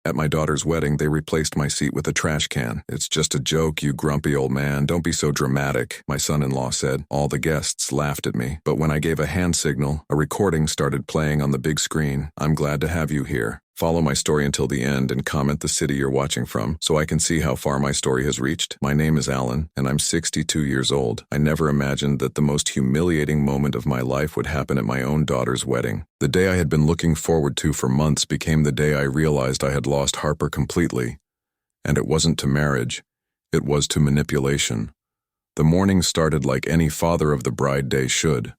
At my daughter's wedding, they replaced my seat with a trash can. It's just a joke, you grumpy old man. Don't be so dramatic, my son-in-law said. All the guests laughed at me, but when I gave a hand signal, a recording started playing on the big screen. I'm glad to have you here. Follow my story until the end and comment the city you're watching from so I can see how far my story has reached. My name is Alan, and I'm 62 years old. I never imagined that the most humiliating moment of my life would happen at my own daughter's wedding. The day I had been looking forward to for months became the day I realized I had lost Harper completely. And it wasn't to marriage, it was to manipulation. The morning started like any father of the bride day should.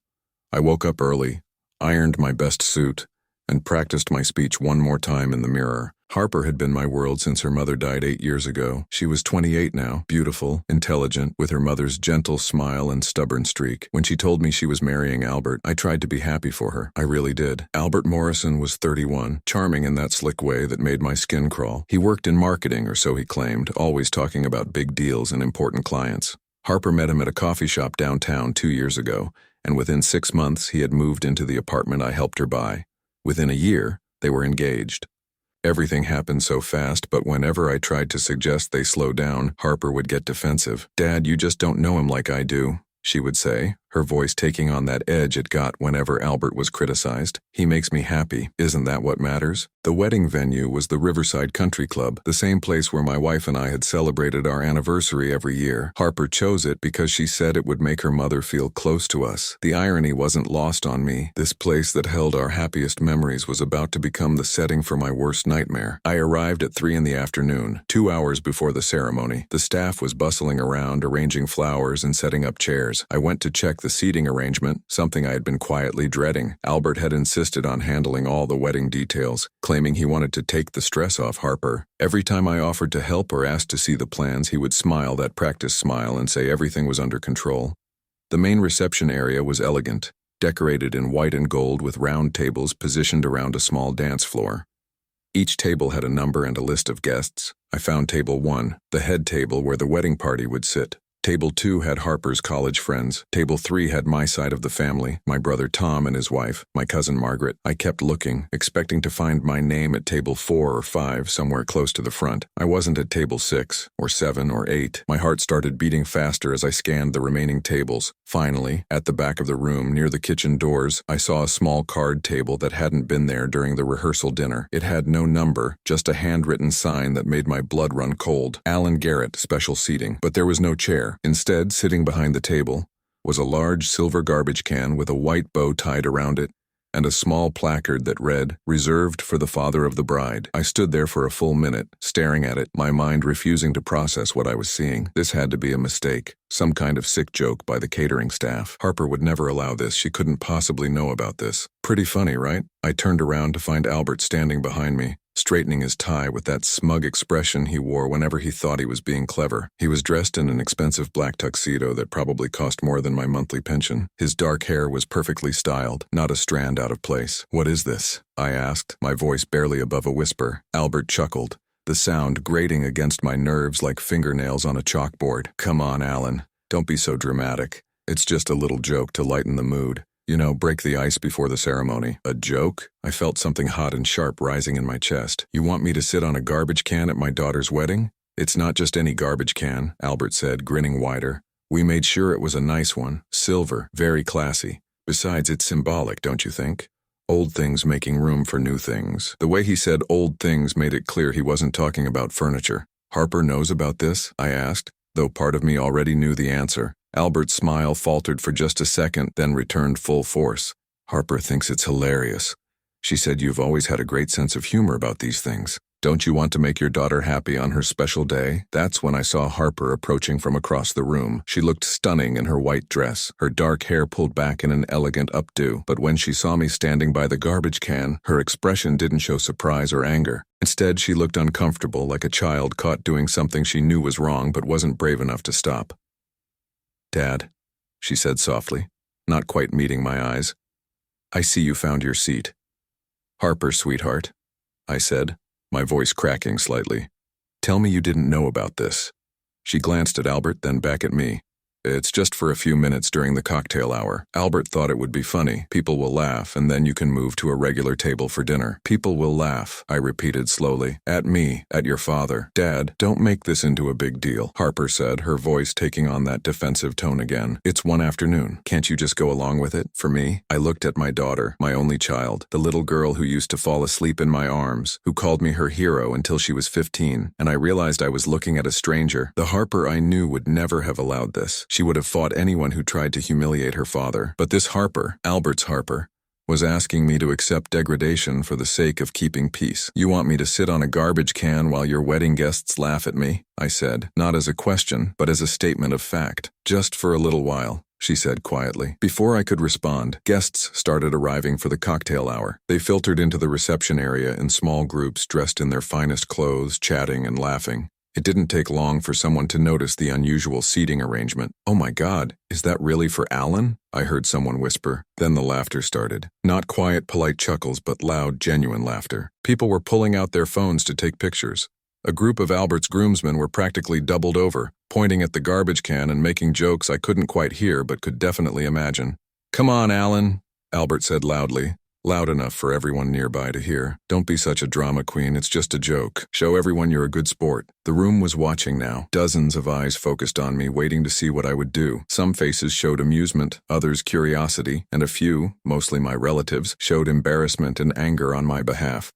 I woke up early, ironed my best suit, and practiced my speech one more time in the mirror. Harper had been my world since her mother died 8 years ago. She was 28 now, beautiful, intelligent, with her mother's gentle smile and stubborn streak. When she told me she was marrying Albert, I tried to be happy for her. I really did. Albert Morrison was 31, charming in that slick way that made my skin crawl. He worked in marketing, or so he claimed, always talking about big deals and important clients. Harper met him at a coffee shop downtown 2 years ago, and within 6 months he had moved into the apartment I helped her buy. Within a year, they were engaged. Everything happened so fast, but whenever I tried to suggest they slow down, Harper would get defensive. "Dad, you just don't know him like I do," she would say, her voice taking on that edge it got whenever Albert was criticized. "He makes me happy. Isn't that what matters?" The wedding venue was the Riverside Country Club, the same place where my wife and I had celebrated our anniversary every year. Harper chose it because she said it would make her mother feel close to us. The irony wasn't lost on me. This place that held our happiest memories was about to become the setting for my worst nightmare. I arrived at 3 in the afternoon, 2 hours before the ceremony. The staff was bustling around, arranging flowers and setting up chairs. I went to check the seating arrangement, something I had been quietly dreading. Albert had insisted on handling all the wedding details, claiming he wanted to take the stress off Harper. Every time I offered to help or asked to see the plans, he would smile that practice smile and say everything was under control. The main reception area was elegant, decorated in white and gold with round tables positioned around a small dance floor. Each table had a number and a list of guests. I found table 1, the head table where the wedding party would sit. Table 2 had Harper's college friends. Table 3 had my side of the family, my brother Tom and his wife, my cousin Margaret. I kept looking, expecting to find my name at table 4 or 5, somewhere close to the front. I wasn't at table 6, or 7, or 8. My heart started beating faster as I scanned the remaining tables. Finally, at the back of the room, near the kitchen doors, I saw a small card table that hadn't been there during the rehearsal dinner. It had no number, just a handwritten sign that made my blood run cold. Alan Garrett, special seating. But there was no chair. Instead, sitting behind the table, was a large silver garbage can with a white bow tied around it, and a small placard that read, "Reserved for the father of the bride." I stood there for a full minute, staring at it, my mind refusing to process what I was seeing. This had to be a mistake, some kind of sick joke by the catering staff. Harper would never allow this. She couldn't possibly know about this. Pretty funny, right? I turned around to find Albert standing behind me, straightening his tie with that smug expression he wore whenever he thought he was being clever. He was dressed in an expensive black tuxedo that probably cost more than my monthly pension. His dark hair was perfectly styled, not a strand out of place. "What is this?" I asked, my voice barely above a whisper. Albert chuckled, the sound grating against my nerves like fingernails on a chalkboard. "Come on, Alan. Don't be so dramatic. It's just a little joke to lighten the mood. You know, break the ice before the ceremony." "A joke?" I felt something hot and sharp rising in my chest. "You want me to sit on a garbage can at my daughter's wedding?" "It's not just any garbage can," Albert said, grinning wider. "We made sure it was a nice one, silver, very classy. Besides, it's symbolic, don't you think? Old things making room for new things." The way he said old things made it clear he wasn't talking about furniture. "Harper knows about this?" I asked, though part of me already knew the answer. Albert's smile faltered for just a second, then returned full force. "Harper thinks it's hilarious. She said you've always had a great sense of humor about these things. Don't you want to make your daughter happy on her special day?" That's when I saw Harper approaching from across the room. She looked stunning in her white dress, her dark hair pulled back in an elegant updo. But when she saw me standing by the garbage can, her expression didn't show surprise or anger. Instead, she looked uncomfortable, like a child caught doing something she knew was wrong but wasn't brave enough to stop. "Dad," she said softly, not quite meeting my eyes, "I see you found your seat." "Harper, sweetheart," I said, my voice cracking slightly. "Tell me you didn't know about this." She glanced at Albert, then back at me. It's just for a few minutes during the cocktail hour. Albert thought it would be funny. People will laugh, and then you can move to a regular table for dinner. People will laugh, I repeated slowly. At me, at your father. Dad, don't make this into a big deal, Harper said, her voice taking on that defensive tone again. It's one afternoon. Can't you just go along with it? For me? I looked at my daughter, my only child, the little girl who used to fall asleep in my arms, who called me her hero until she was 15, and I realized I was looking at a stranger. The Harper I knew would never have allowed this. She would have fought anyone who tried to humiliate her father. But this Harper, Albert's Harper, was asking me to accept degradation for the sake of keeping peace. You want me to sit on a garbage can while your wedding guests laugh at me? I said, not as a question, but as a statement of fact. Just for a little while, she said quietly. Before I could respond, guests started arriving for the cocktail hour. They filtered into the reception area in small groups dressed in their finest clothes, chatting and laughing. It didn't take long for someone to notice the unusual seating arrangement. Oh my God, is that really for Alan? I heard someone whisper. Then the laughter started. Not quiet, polite chuckles, but loud, genuine laughter. People were pulling out their phones to take pictures. A group of Albert's groomsmen were practically doubled over, pointing at the garbage can and making jokes I couldn't quite hear but could definitely imagine. Come on, Alan, Albert said loudly. Loud enough for everyone nearby to hear. Don't be such a drama queen, it's just a joke. Show everyone you're a good sport. The room was watching now. Dozens of eyes focused on me, waiting to see what I would do. Some faces showed amusement, others curiosity, and a few, mostly my relatives, showed embarrassment and anger on my behalf.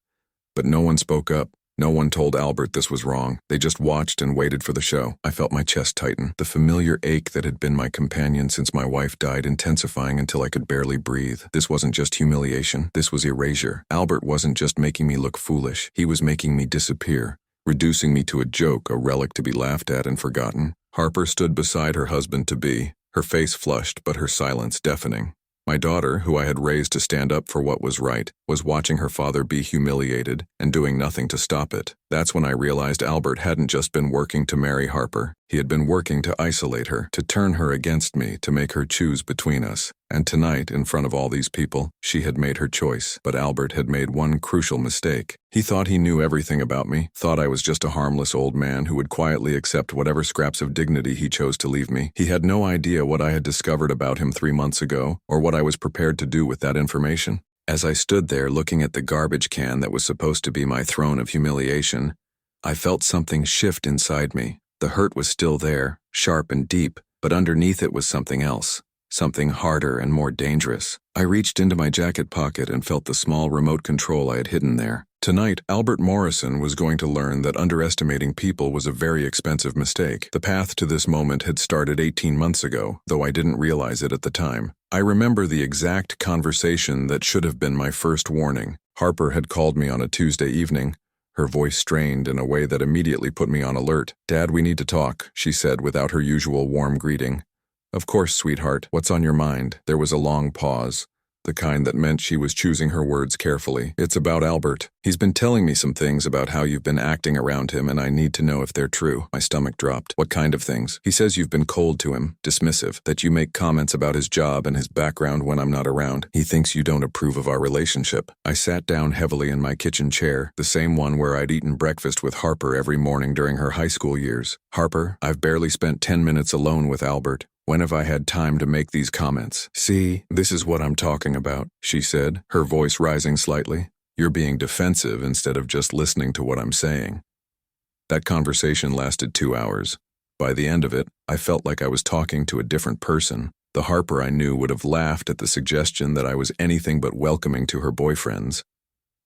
But no one spoke up. No one told Albert this was wrong. They just watched and waited for the show. I felt my chest tighten, the familiar ache that had been my companion since my wife died intensifying until I could barely breathe. This wasn't just humiliation. This was erasure. Albert wasn't just making me look foolish. He was making me disappear, reducing me to a joke, a relic to be laughed at and forgotten. Harper stood beside her husband-to-be, her face flushed but her silence deafening. My daughter, who I had raised to stand up for what was right, was watching her father be humiliated and doing nothing to stop it. That's when I realized Albert hadn't just been working to marry Harper. He had been working to isolate her, to turn her against me, to make her choose between us. And tonight, in front of all these people, she had made her choice. But Albert had made one crucial mistake. He thought he knew everything about me, thought I was just a harmless old man who would quietly accept whatever scraps of dignity he chose to leave me. He had no idea what I had discovered about him 3 months ago, or what I was prepared to do with that information. As I stood there looking at the garbage can that was supposed to be my throne of humiliation, I felt something shift inside me. The hurt was still there, sharp and deep, but underneath it was something else. Something harder and more dangerous. I reached into my jacket pocket and felt the small remote control I had hidden there. Tonight, Albert Morrison was going to learn that underestimating people was a very expensive mistake. The path to this moment had started 18 months ago, though I didn't realize it at the time. I remember the exact conversation that should have been my first warning. Harper had called me on a Tuesday evening, her voice strained in a way that immediately put me on alert. "Dad, we need to talk," she said without her usual warm greeting. "Of course, sweetheart. What's on your mind?" There was a long pause, the kind that meant she was choosing her words carefully. "It's about Albert. He's been telling me some things about how you've been acting around him, and I need to know if they're true." My stomach dropped. "What kind of things?" "He says you've been cold to him, dismissive, that you make comments about his job and his background when I'm not around. He thinks you don't approve of our relationship." I sat down heavily in my kitchen chair, the same one where I'd eaten breakfast with Harper every morning during her high school years. "Harper, I've barely spent 10 minutes alone with Albert. When have I had time to make these comments?" "See, this is what I'm talking about," she said, her voice rising slightly. "You're being defensive instead of just listening to what I'm saying." That conversation lasted 2 hours. By the end of it, I felt like I was talking to a different person. The Harper I knew would have laughed at the suggestion that I was anything but welcoming to her boyfriends.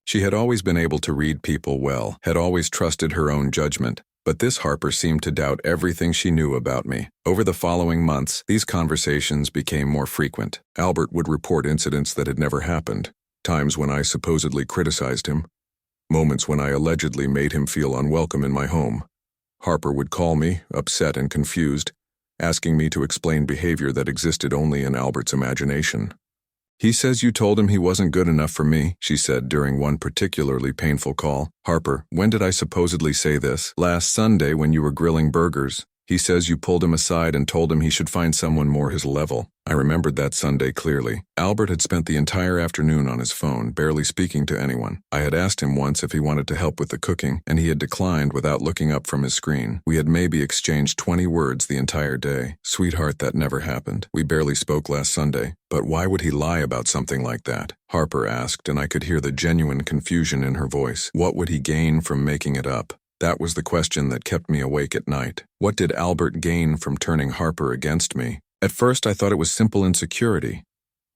She had always been able to read people well, had always trusted her own judgment. But this Harper seemed to doubt everything she knew about me. Over the following months, these conversations became more frequent. Albert would report incidents that had never happened, times when I supposedly criticized him, moments when I allegedly made him feel unwelcome in my home. Harper would call me, upset and confused, asking me to explain behavior that existed only in Albert's imagination. "He says you told him he wasn't good enough for me," she said during one particularly painful call. "Harper, when did I supposedly say this?" "Last Sunday when you were grilling burgers. He says you pulled him aside and told him he should find someone more his level. I remembered that Sunday clearly. Albert had spent the entire afternoon on his phone, barely speaking to anyone. I had asked him once if he wanted to help with the cooking, and he had declined without looking up from his screen. We had maybe exchanged 20 words the entire day. Sweetheart, that never happened. We barely spoke last Sunday. But why would he lie about something like that? Harper asked, and I could hear the genuine confusion in her voice. What would he gain from making it up? That was the question that kept me awake at night. What did Albert gain from turning Harper against me? At first, I thought it was simple insecurity.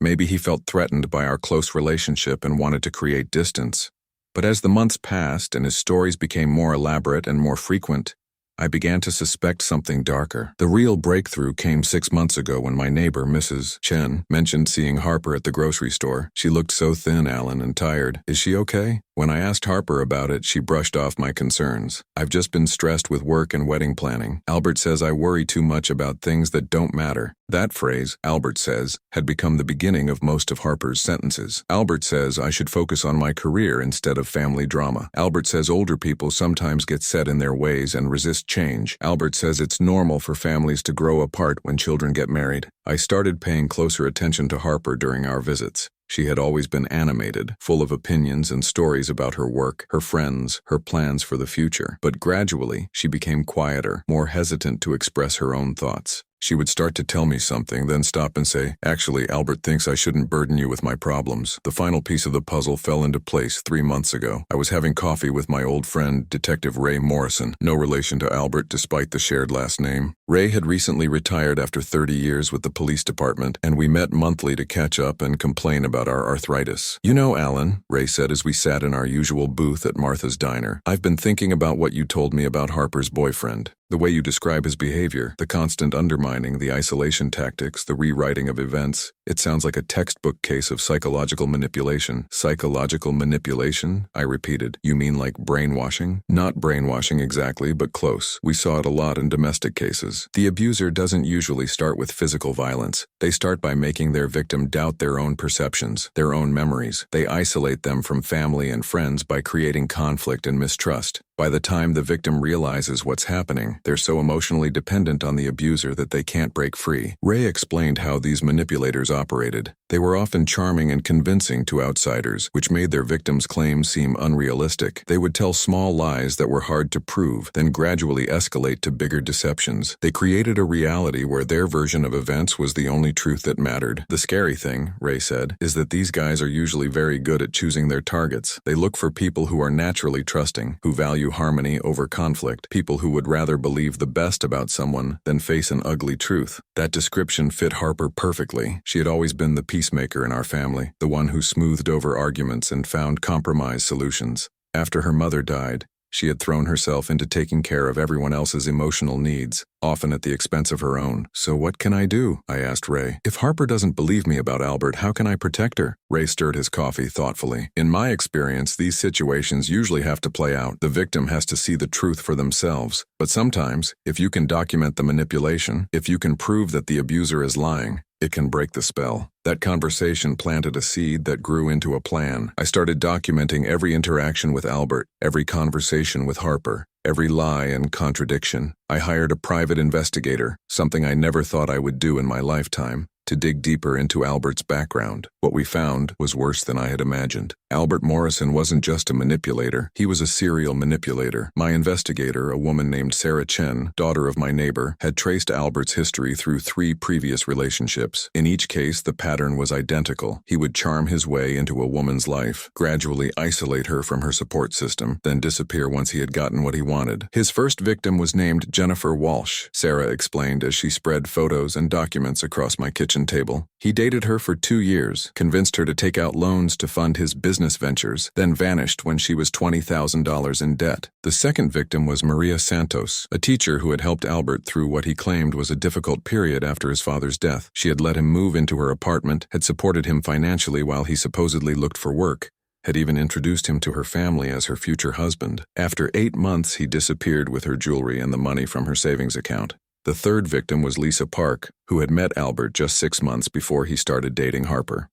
Maybe he felt threatened by our close relationship and wanted to create distance. But as the months passed and his stories became more elaborate and more frequent, I began to suspect something darker. The real breakthrough came 6 months ago when my neighbor, Mrs. Chen, mentioned seeing Harper at the grocery store. She looked so thin, Alan, and tired. Is she okay? When I asked Harper about it, she brushed off my concerns. I've just been stressed with work and wedding planning. Albert says I worry too much about things that don't matter. That phrase, Albert says, had become the beginning of most of Harper's sentences. Albert says I should focus on my career instead of family drama. Albert says older people sometimes get set in their ways and resist change. Albert says it's normal for families to grow apart when children get married. I started paying closer attention to Harper during our visits. She had always been animated, full of opinions and stories about her work, her friends, her plans for the future. But gradually, she became quieter, more hesitant to express her own thoughts. She would start to tell me something, then stop and say, "Actually, Albert thinks I shouldn't burden you with my problems." The final piece of the puzzle fell into place 3 months ago. I was having coffee with my old friend, Detective Ray Morrison, no relation to Albert despite the shared last name. Ray had recently retired after 30 years with the police department, and we met monthly to catch up and complain about our arthritis. "You know, Alan," Ray said as we sat in our usual booth at Martha's Diner, "I've been thinking about what you told me about Harper's boyfriend. The way you describe his behavior, the constant undermining, the isolation tactics, the rewriting of events, it sounds like a textbook case of psychological manipulation." "Psychological manipulation?" I repeated. "You mean like brainwashing?" "Not brainwashing exactly, but close. We saw it a lot in domestic cases. The abuser doesn't usually start with physical violence. They start by making their victim doubt their own perceptions, their own memories. They isolate them from family and friends by creating conflict and mistrust. By the time the victim realizes what's happening, they're so emotionally dependent on the abuser that they can't break free." Ray explained how these manipulators operated. They were often charming and convincing to outsiders, which made their victims' claims seem unrealistic. They would tell small lies that were hard to prove, then gradually escalate to bigger deceptions. They created a reality where their version of events was the only truth that mattered. "The scary thing," Ray said, "is that these guys are usually very good at choosing their targets. They look for people who are naturally trusting, who value harmony over conflict, people who would rather believe the best about someone than face an ugly truth." That description fit Harper perfectly. She had always been the peacemaker in our family, the one who smoothed over arguments and found compromise solutions. After her mother died, she had thrown herself into taking care of everyone else's emotional needs, often at the expense of her own. "So what can I do?" I asked Ray. "If Harper doesn't believe me about Albert, how can I protect her?" Ray stirred his coffee thoughtfully. "In my experience, these situations usually have to play out. The victim has to see the truth for themselves. But sometimes, if you can document the manipulation, if you can prove that the abuser is lying, it can break the spell." That conversation planted a seed that grew into a plan. I started documenting every interaction with Albert, every conversation with Harper, every lie and contradiction. I hired a private investigator, something I never thought I would do in my lifetime, to dig deeper into Albert's background. What we found was worse than I had imagined. Albert Morrison wasn't just a manipulator, he was a serial manipulator. My investigator, a woman named Sarah Chen, daughter of my neighbor, had traced Albert's history through 3 previous relationships. In each case, the pattern was identical. He would charm his way into a woman's life, gradually isolate her from her support system, then disappear once he had gotten what he wanted. His first victim was named Jennifer Walsh, Sarah explained as she spread photos and documents across my kitchen table. He dated her for 2 years, convinced her to take out loans to fund his business ventures, then vanished when she was $20,000 in debt. The second victim was Maria Santos, a teacher who had helped Albert through what he claimed was a difficult period after his father's death. She had let him move into her apartment, had supported him financially while he supposedly looked for work, had even introduced him to her family as her future husband. After 8 months, he disappeared with her jewelry and the money from her savings account. The third victim was Lisa Park, who had met Albert just 6 months before he started dating Harper.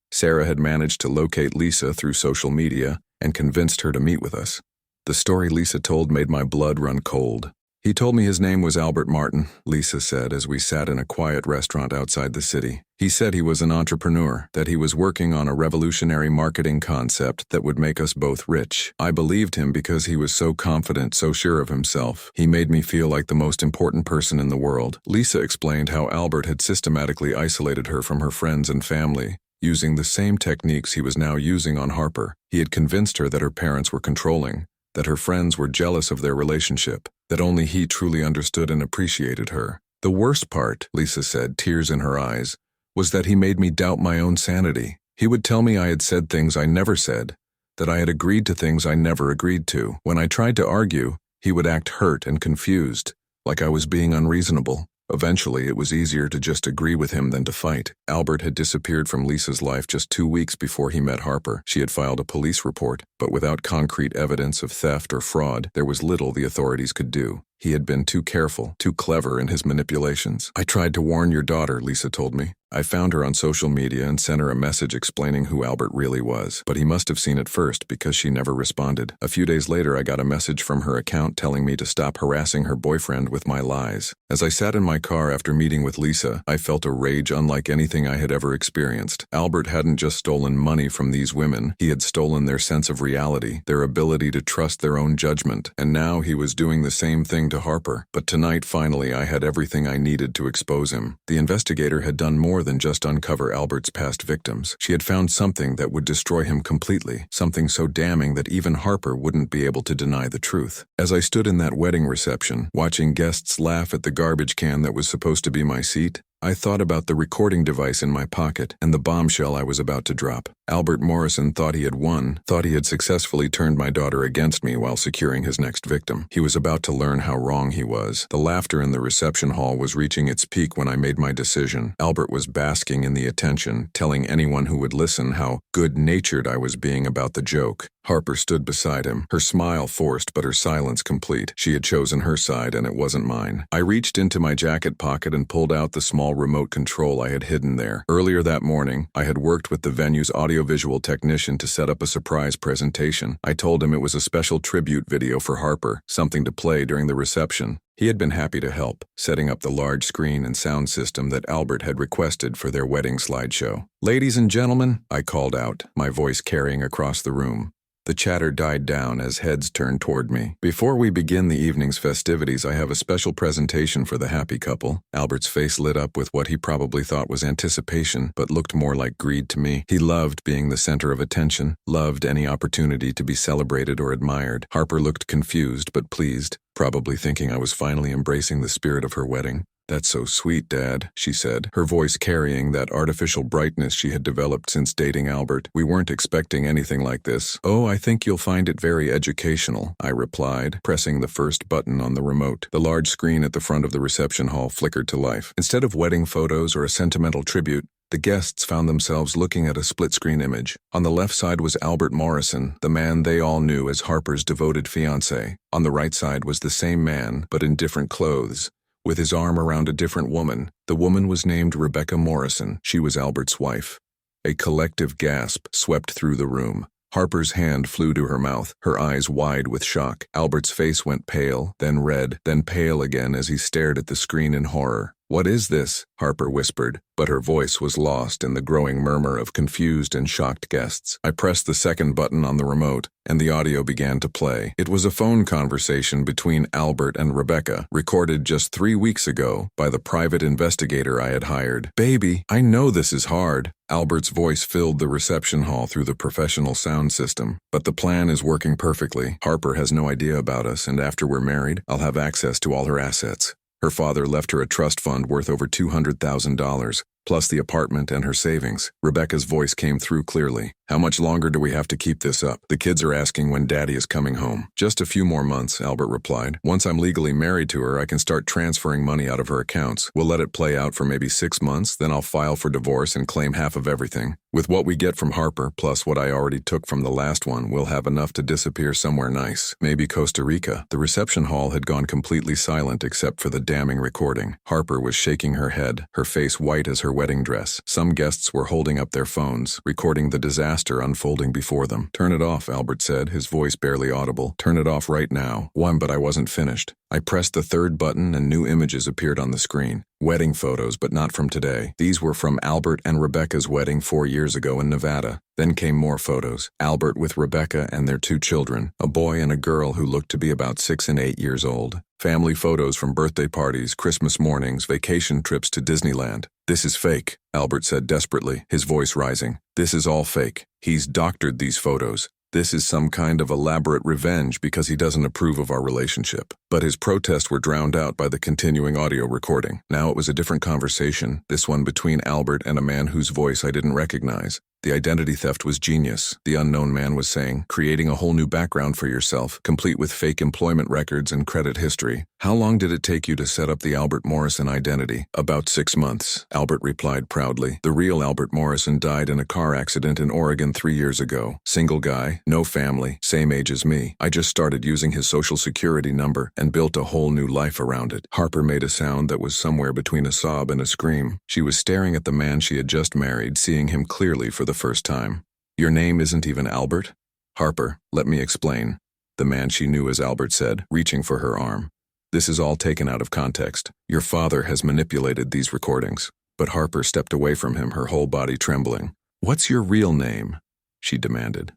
Sarah had managed to locate Lisa through social media and convinced her to meet with us. The story Lisa told made my blood run cold. He told me his name was Albert Martin, Lisa said as we sat in a quiet restaurant outside the city. He said he was an entrepreneur, that he was working on a revolutionary marketing concept that would make us both rich. I believed him because he was so confident, so sure of himself. He made me feel like the most important person in the world. Lisa explained how Albert had systematically isolated her from her friends and family, using the same techniques he was now using on Harper. He had convinced her that her parents were controlling, that her friends were jealous of their relationship, that only he truly understood and appreciated her. The worst part, Lisa said, tears in her eyes, was that he made me doubt my own sanity. He would tell me I had said things I never said, that I had agreed to things I never agreed to. When I tried to argue, he would act hurt and confused, like I was being unreasonable. Eventually, it was easier to just agree with him than to fight. Albert had disappeared from Lisa's life just 2 weeks before he met Harper. She had filed a police report, but without concrete evidence of theft or fraud, there was little the authorities could do. He had been too careful, too clever in his manipulations. I tried to warn your daughter, Lisa told me. I found her on social media and sent her a message explaining who Albert really was, but he must have seen it first because she never responded. A few days later, I got a message from her account telling me to stop harassing her boyfriend with my lies. As I sat in my car after meeting with Lisa, I felt a rage unlike anything I had ever experienced. Albert hadn't just stolen money from these women, he had stolen their sense of reality, their ability to trust their own judgment, and now he was doing the same thing to Harper. But tonight, finally, I had everything I needed to expose him. The investigator had done more than just uncover Albert's past victims. She had found something that would destroy him completely, something so damning that even Harper wouldn't be able to deny the truth. As I stood in that wedding reception, watching guests laugh at the garbage can that was supposed to be my seat, I thought about the recording device in my pocket and the bombshell I was about to drop. Albert Morrison thought he had won, thought he had successfully turned my daughter against me while securing his next victim. He was about to learn how wrong he was. The laughter in the reception hall was reaching its peak when I made my decision. Albert was basking in the attention, telling anyone who would listen how good-natured I was being about the joke. Harper stood beside him, her smile forced but her silence complete. She had chosen her side and it wasn't mine. I reached into my jacket pocket and pulled out the small remote control I had hidden there. Earlier that morning, I had worked with the venue's audiovisual technician to set up a surprise presentation. I told him it was a special tribute video for Harper, something to play during the reception. He had been happy to help, setting up the large screen and sound system that Albert had requested for their wedding slideshow. "Ladies and gentlemen," I called out, my voice carrying across the room. The chatter died down as heads turned toward me. "Before we begin the evening's festivities, I have a special presentation for the happy couple." Albert's face lit up with what he probably thought was anticipation, but looked more like greed to me. He loved being the center of attention, loved any opportunity to be celebrated or admired. Harper looked confused but pleased, probably thinking I was finally embracing the spirit of her wedding. "That's so sweet, Dad," she said, her voice carrying that artificial brightness she had developed since dating Albert. "We weren't expecting anything like this." "Oh, I think you'll find it very educational," I replied, pressing the first button on the remote. The large screen at the front of the reception hall flickered to life. Instead of wedding photos or a sentimental tribute, the guests found themselves looking at a split-screen image. On the left side was Albert Morrison, the man they all knew as Harper's devoted fiancé. On the right side was the same man, but in different clothes, with his arm around a different woman. The woman was named Rebecca Morrison. She was Albert's wife. A collective gasp swept through the room. Harper's hand flew to her mouth, her eyes wide with shock. Albert's face went pale, then red, then pale again as he stared at the screen in horror. "What is this?" Harper whispered, but her voice was lost in the growing murmur of confused and shocked guests. I pressed the second button on the remote, and the audio began to play. It was a phone conversation between Albert and Rebecca, recorded just 3 weeks ago by the private investigator I had hired. "Baby, I know this is hard." Albert's voice filled the reception hall through the professional sound system. "But the plan is working perfectly. Harper has no idea about us, and after we're married, I'll have access to all her assets. Her father left her a trust fund worth over $200,000, plus the apartment and her savings." Rebecca's voice came through clearly. "How much longer do we have to keep this up? The kids are asking when Daddy is coming home." "Just a few more months," Albert replied. "Once I'm legally married to her, I can start transferring money out of her accounts. We'll let it play out for maybe 6 months, then I'll file for divorce and claim half of everything. With what we get from Harper, plus what I already took from the last one, we'll have enough to disappear somewhere nice. Maybe Costa Rica. The reception hall had gone completely silent except for the damning recording. Harper was shaking her head, her face white as her wedding dress. Some guests were holding up their phones, recording the disaster unfolding before them. "Turn it off," Albert said, his voice barely audible. "Turn it off right now." But I wasn't finished. I pressed the third button and new images appeared on the screen. Wedding photos, but not from today. These were from Albert and Rebecca's wedding 4 years ago in Nevada. Then came more photos. Albert with Rebecca and their 2 children, a boy and a girl who looked to be about 6 and 8 years old. Family photos from birthday parties, Christmas mornings, vacation trips to Disneyland. "This is fake," Albert said desperately, his voice rising. "This is all fake. He's doctored these photos. This is some kind of elaborate revenge because he doesn't approve of our relationship." But his protests were drowned out by the continuing audio recording. Now it was a different conversation, this one between Albert and a man whose voice I didn't recognize. The identity theft was genius, the unknown man was saying, creating a whole new background for yourself, complete with fake employment records and credit history. "How long did it take you to set up the Albert Morrison identity?" "About 6 months, Albert replied proudly. "The real Albert Morrison died in a car accident in Oregon 3 years ago. Single guy, no family, same age as me. I just started using his social security number and built a whole new life around it." Harper made a sound that was somewhere between a sob and a scream. She was staring at the man she had just married, seeing him clearly for the first time. "Your name isn't even Albert?" "Harper, let me explain," the man she knew as Albert said, reaching for her arm. "This is all taken out of context. Your father has manipulated these recordings." But Harper stepped away from him, her whole body trembling. "What's your real name?" she demanded.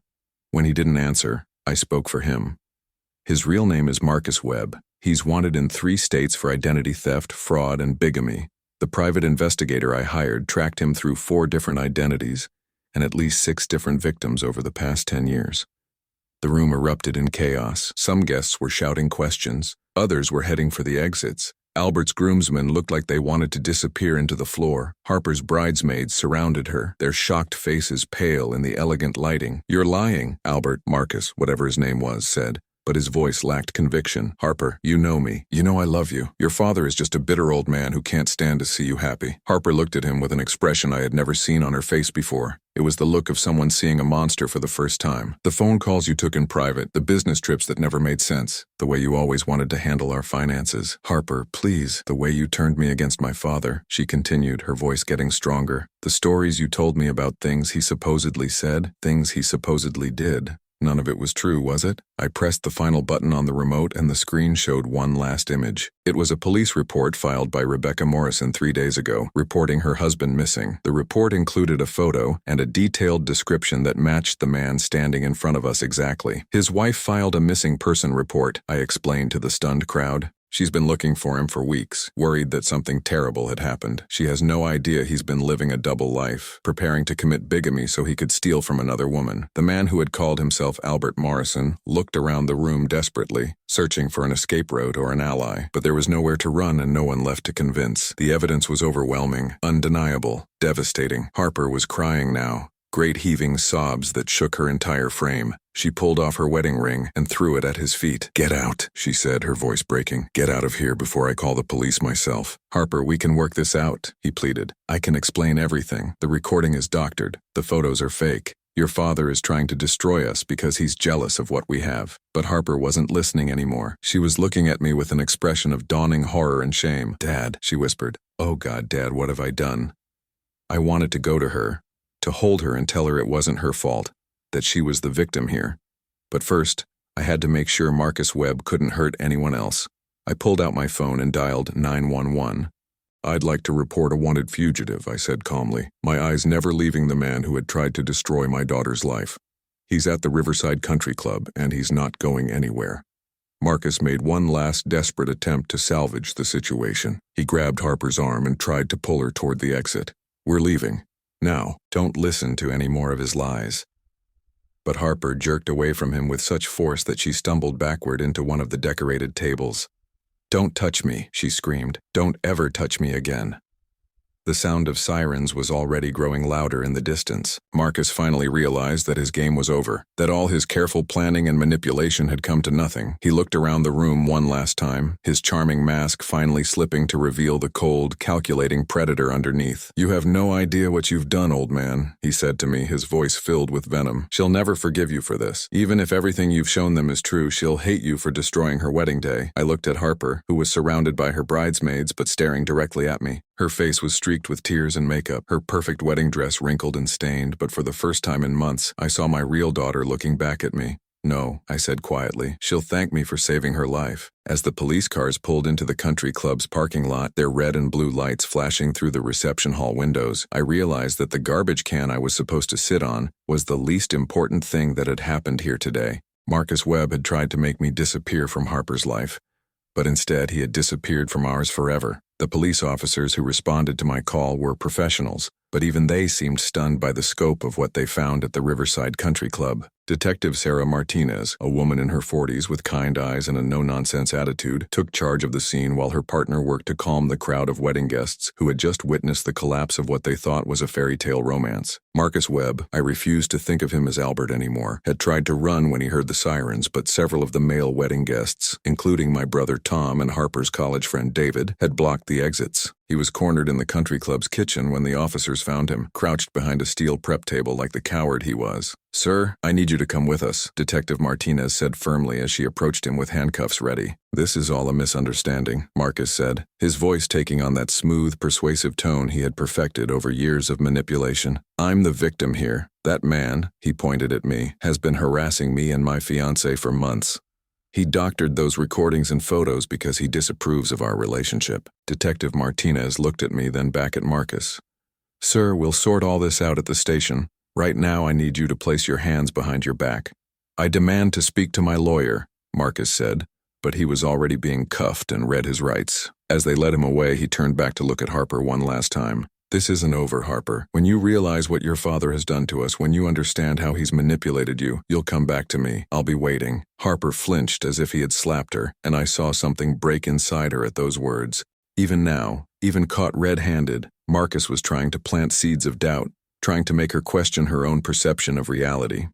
When he didn't answer, I spoke for him. "His real name is Marcus Webb. He's wanted in 3 states for identity theft, fraud, and bigamy. The private investigator I hired tracked him through 4 different identities and at least 6 different victims over the past 10 years. The room erupted in chaos. Some guests were shouting questions. Others were heading for the exits. Albert's groomsmen looked like they wanted to disappear into the floor. Harper's bridesmaids surrounded her, their shocked faces pale in the elegant lighting. "You're lying," Marcus, whatever his name was, said. But his voice lacked conviction. "Harper, you know me. You know I love you. Your father is just a bitter old man who can't stand to see you happy." Harper looked at him with an expression I had never seen on her face before. It was the look of someone seeing a monster for the first time. "The phone calls you took in private, the business trips that never made sense, the way you always wanted to handle our finances. Harper, please, the way you turned me against my father," she continued, her voice getting stronger. "The stories you told me about things he supposedly said, things he supposedly did. None of it was true, was it?" I pressed the final button on the remote and the screen showed one last image. It was a police report filed by Rebecca Morrison 3 days ago, reporting her husband missing. The report included a photo and a detailed description that matched the man standing in front of us exactly. "His wife filed a missing person report," I explained to the stunned crowd. "She's been looking for him for weeks, worried that something terrible had happened. She has no idea he's been living a double life, preparing to commit bigamy so he could steal from another woman." The man who had called himself Albert Morrison looked around the room desperately, searching for an escape route or an ally. But there was nowhere to run and no one left to convince. The evidence was overwhelming, undeniable, devastating. Harper was crying now. Great heaving sobs that shook her entire frame. She pulled off her wedding ring and threw it at his feet. "Get out," she said, her voice breaking. "Get out of here before I call the police myself." "Harper, we can work this out," he pleaded. "I can explain everything. The recording is doctored. The photos are fake. Your father is trying to destroy us because he's jealous of what we have." But Harper wasn't listening anymore. She was looking at me with an expression of dawning horror and shame. "Dad," she whispered. "Oh God, Dad, what have I done?" I wanted to go to her, to hold her and tell her it wasn't her fault, that she was the victim here. But first, I had to make sure Marcus Webb couldn't hurt anyone else. I pulled out my phone and dialed 911. "I'd like to report a wanted fugitive," I said calmly, my eyes never leaving the man who had tried to destroy my daughter's life. "He's at the Riverside Country Club, and he's not going anywhere." Marcus made one last desperate attempt to salvage the situation. He grabbed Harper's arm and tried to pull her toward the exit. "We're leaving. Now, don't listen to any more of his lies." But Harper jerked away from him with such force that she stumbled backward into one of the decorated tables. "Don't touch me," she screamed. "Don't ever touch me again." The sound of sirens was already growing louder in the distance. Marcus finally realized that his game was over, that all his careful planning and manipulation had come to nothing. He looked around the room one last time, his charming mask finally slipping to reveal the cold, calculating predator underneath. "You have no idea what you've done, old man," he said to me, his voice filled with venom. "She'll never forgive you for this. Even if everything you've shown them is true, she'll hate you for destroying her wedding day." I looked at Harper, who was surrounded by her bridesmaids but staring directly at me. Her face was streaked with tears and makeup, her perfect wedding dress wrinkled and stained, but for the first time in months, I saw my real daughter looking back at me. "No," I said quietly. "She'll thank me for saving her life." As the police cars pulled into the country club's parking lot, their red and blue lights flashing through the reception hall windows, I realized that the garbage can I was supposed to sit on was the least important thing that had happened here today. Marcus Webb had tried to make me disappear from Harper's life, but instead he had disappeared from ours forever. The police officers who responded to my call were professionals, but even they seemed stunned by the scope of what they found at the Riverside Country Club. Detective Sarah Martinez, a woman in her 40s with kind eyes and a no-nonsense attitude, took charge of the scene while her partner worked to calm the crowd of wedding guests who had just witnessed the collapse of what they thought was a fairy tale romance. Marcus Webb, I refused to think of him as Albert anymore, had tried to run when he heard the sirens, but several of the male wedding guests, including my brother Tom and Harper's college friend David, had blocked the exits. He was cornered in the country club's kitchen when the officers found him, crouched behind a steel prep table like the coward he was. "Sir, I need you to come with us," Detective Martinez said firmly as she approached him with handcuffs ready. "This is all a misunderstanding," Marcus said, his voice taking on that smooth, persuasive tone he had perfected over years of manipulation. "I'm the victim here. That man," he pointed at me, "has been harassing me and my fiancée for months. He doctored those recordings and photos because he disapproves of our relationship." Detective Martinez looked at me, then back at Marcus. "Sir, we'll sort all this out at the station. Right now I need you to place your hands behind your back." "I demand to speak to my lawyer," Marcus said, but he was already being cuffed and read his rights. As they led him away, he turned back to look at Harper one last time. "This isn't over, Harper. When you realize what your father has done to us, when you understand how he's manipulated you, you'll come back to me. I'll be waiting." Harper flinched as if he had slapped her, and I saw something break inside her at those words. Even now, even caught red-handed, Marcus was trying to plant seeds of doubt, trying to make her question her own perception of reality.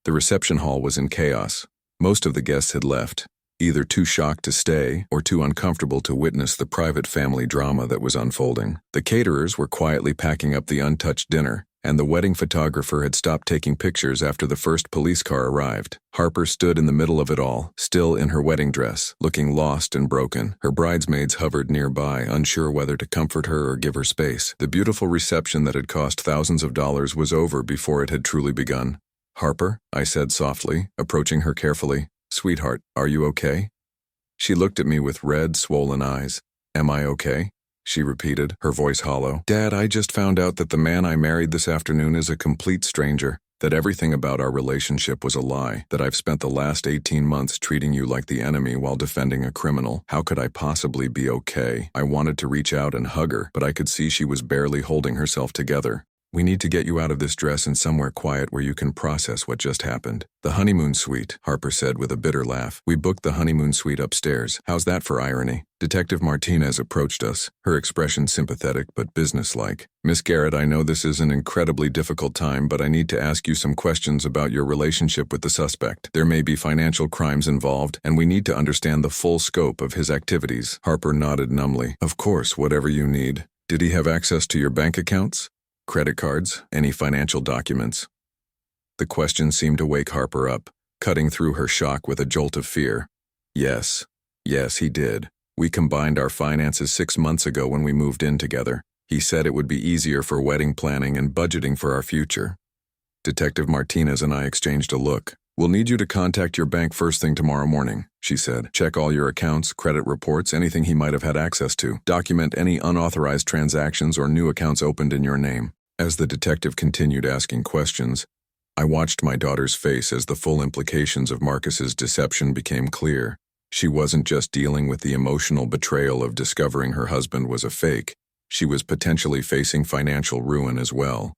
The reception hall was in chaos. Most of the guests had left, either too shocked to stay or too uncomfortable to witness the private family drama that was unfolding. The caterers were quietly packing up the untouched dinner, and the wedding photographer had stopped taking pictures after the first police car arrived. Harper stood in the middle of it all, still in her wedding dress, looking lost and broken. Her bridesmaids hovered nearby, unsure whether to comfort her or give her space. The beautiful reception that had cost thousands of dollars was over before it had truly begun. "Harper," I said softly, approaching her carefully. "Sweetheart, are you okay?" She looked at me with red, swollen eyes. "Am I okay?" she repeated, her voice hollow. "Dad, I just found out that the man I married this afternoon is a complete stranger, that everything about our relationship was a lie, that I've spent the last 18 months treating you like the enemy while defending a criminal. How could I possibly be okay?" I wanted to reach out and hug her, but I could see she was barely holding herself together. "We need to get you out of this dress and somewhere quiet where you can process what just happened." "The honeymoon suite," Harper said with a bitter laugh. "We booked the honeymoon suite upstairs. How's that for irony?" Detective Martinez approached us, her expression sympathetic but businesslike. "Miss Garrett, I know this is an incredibly difficult time, but I need to ask you some questions about your relationship with the suspect. There may be financial crimes involved, and we need to understand the full scope of his activities." Harper nodded numbly. "Of course, whatever you need. Did he have access to your bank accounts? Credit cards? Any financial documents?" The question seemed to wake Harper up, cutting through her shock with a jolt of fear. Yes, he did. We combined our finances 6 months ago when we moved in together. He said it would be easier for wedding planning and budgeting for our future. Detective Martinez and I exchanged a look. "We'll need you to contact your bank first thing tomorrow morning," she said. "Check all your accounts, credit reports, anything he might have had access to. Document any unauthorized transactions or new accounts opened in your name." As the detective continued asking questions, I watched my daughter's face as the full implications of Marcus's deception became clear. She wasn't just dealing with the emotional betrayal of discovering her husband was a fake. She was potentially facing financial ruin as well.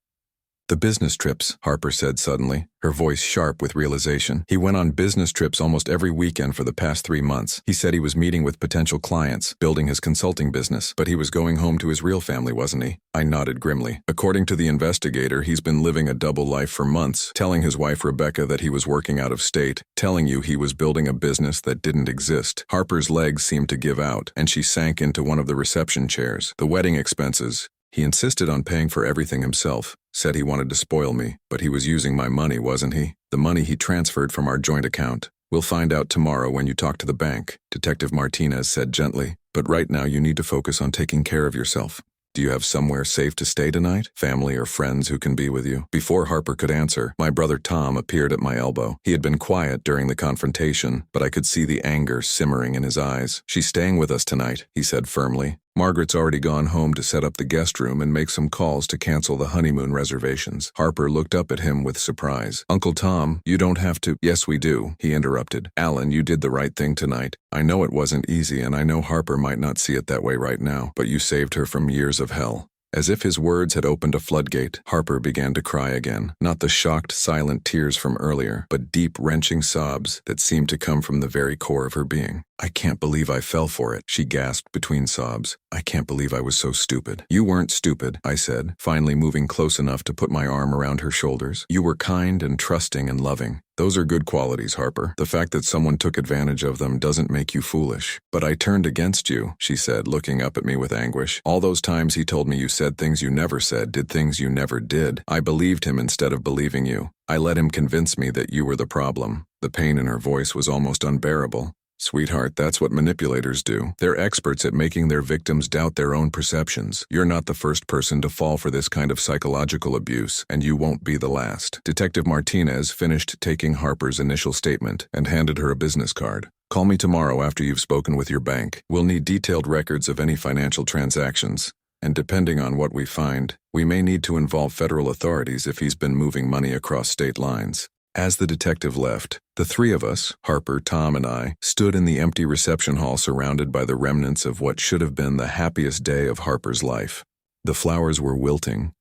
The business trips, Harper said suddenly, her voice sharp with realization. He went on business trips almost every weekend for the past 3 months. He said he was meeting with potential clients, building his consulting business, but he was going home to his real family, wasn't he? I nodded grimly. According to the investigator, he's been living a double life for months, telling his wife Rebecca that he was working out of state, telling you he was building a business that didn't exist. Harper's legs seemed to give out, and she sank into one of the reception chairs. The wedding expenses. He insisted on paying for everything himself, said he wanted to spoil me, but he was using my money, wasn't he? The money he transferred from our joint account. We'll find out tomorrow when you talk to the bank, Detective Martinez said gently, but right now you need to focus on taking care of yourself. Do you have somewhere safe to stay tonight? Family or friends who can be with you? Before Harper could answer, my brother Tom appeared at my elbow. He had been quiet during the confrontation, but I could see the anger simmering in his eyes. She's staying with us tonight, he said firmly. Margaret's already gone home to set up the guest room and make some calls to cancel the honeymoon reservations. Harper looked up at him with surprise. Uncle Tom, you don't have to. Yes, we do, he interrupted. Alan, you did the right thing tonight. I know it wasn't easy, and I know Harper might not see it that way right now, but you saved her from years of hell. As if his words had opened a floodgate, Harper began to cry again. Not the shocked, silent tears from earlier, but deep, wrenching sobs that seemed to come from the very core of her being. I can't believe I fell for it, she gasped between sobs. I can't believe I was so stupid. You weren't stupid, I said, finally moving close enough to put my arm around her shoulders. You were kind and trusting and loving. Those are good qualities, Harper. The fact that someone took advantage of them doesn't make you foolish. But I turned against you, she said, looking up at me with anguish. All those times he told me you said things you never said, did things you never did. I believed him instead of believing you. I let him convince me that you were the problem. The pain in her voice was almost unbearable. Sweetheart, that's what manipulators do. They're experts at making their victims doubt their own perceptions. You're not the first person to fall for this kind of psychological abuse, and you won't be the last. Detective Martinez finished taking Harper's initial statement and handed her a business card. Call me tomorrow after you've spoken with your bank. We'll need detailed records of any financial transactions. And depending on what we find, we may need to involve federal authorities if he's been moving money across state lines. As the detective left, the three of us, Harper, Tom, and I, stood in the empty reception hall surrounded by the remnants of what should have been the happiest day of Harper's life. The flowers were wilting,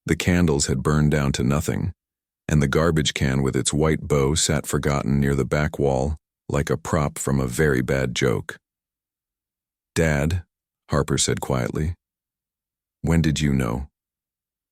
the candles had burned down to nothing, and the garbage can with its white bow sat forgotten near the back wall, like a prop from a very bad joke. Dad, Harper said quietly, when did you know?